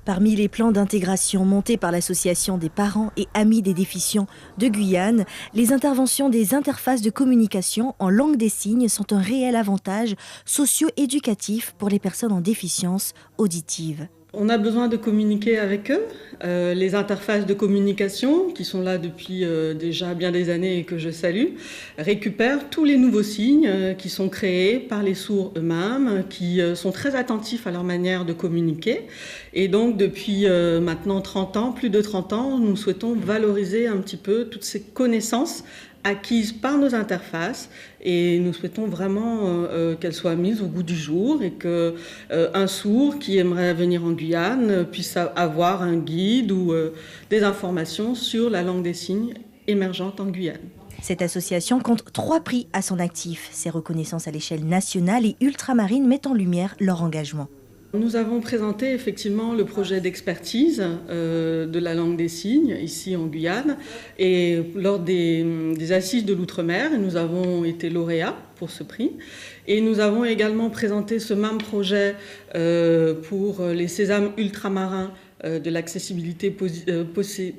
Parmi les plans d'intégration montés par l'Association des parents et amis des déficients de Guyane, les interventions des interfaces de communication en langue des signes sont un réel avantage socio-éducatif pour les personnes en déficience auditive. On a besoin de communiquer avec eux. Les interfaces de communication, qui sont là depuis déjà bien des années et que je salue, récupèrent tous les nouveaux signes qui sont créés par les sourds eux-mêmes, qui sont très attentifs à leur manière de communiquer. Et donc, depuis maintenant 30 ans, plus de 30 ans, nous souhaitons valoriser un petit peu toutes ces connaissances acquises par nos interfaces et nous souhaitons vraiment qu'elles soient mises au goût du jour et qu'un sourd qui aimerait venir en Guyane puisse avoir un guide ou des informations sur la langue des signes émergente en Guyane. Cette association compte 3 prix à son actif. Ces reconnaissances à l'échelle nationale et ultramarine mettent en lumière leur engagement. Nous avons présenté effectivement le projet d'expertise de la langue des signes ici en Guyane et lors des assises de l'outre-mer, nous avons été lauréats pour ce prix et nous avons également présenté ce même projet pour les sésames ultramarins de l'accessibilité positive,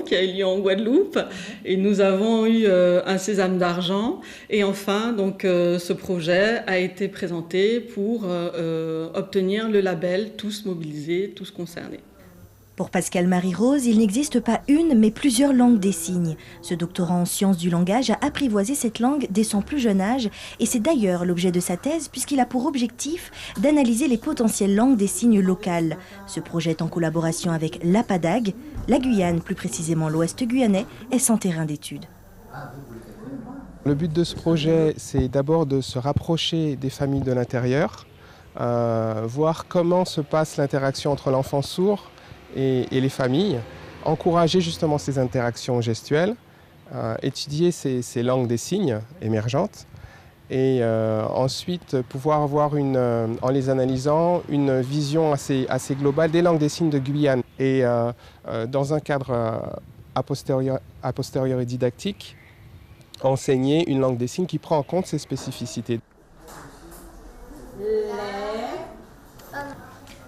qui a eu lieu en Guadeloupe. Et nous avons eu un sésame d'argent. Et enfin, donc, ce projet a été présenté pour obtenir le label Tous mobilisés, tous concernés. Pour Pascal Marie-Rose, il n'existe pas une, mais plusieurs langues des signes. Ce doctorant en sciences du langage a apprivoisé cette langue dès son plus jeune âge, et c'est d'ailleurs l'objet de sa thèse, puisqu'il a pour objectif d'analyser les potentielles langues des signes locales. Ce projet est en collaboration avec l'APADAG. La Guyane, plus précisément l'Ouest guyanais, est sans terrain d'étude. Le but de ce projet, c'est d'abord de se rapprocher des familles de l'intérieur, voir comment se passe l'interaction entre l'enfant sourd et les familles, encourager justement ces interactions gestuelles, étudier ces langues des signes émergentes et ensuite pouvoir avoir en les analysant une vision assez globale des langues des signes de Guyane et dans un cadre a posteriori didactique, enseigner une langue des signes qui prend en compte ces spécificités.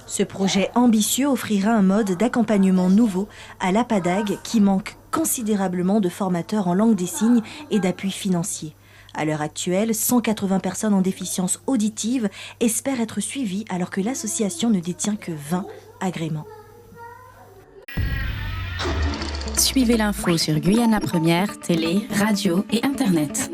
Ce projet ambitieux offrira un mode d'accompagnement nouveau à l'APADAG qui manque considérablement de formateurs en langue des signes et d'appui financier. À l'heure actuelle, 180 personnes en déficience auditive espèrent être suivies alors que l'association ne détient que 20 agréments. Suivez l'info sur Guyane la Première, télé, radio et Internet.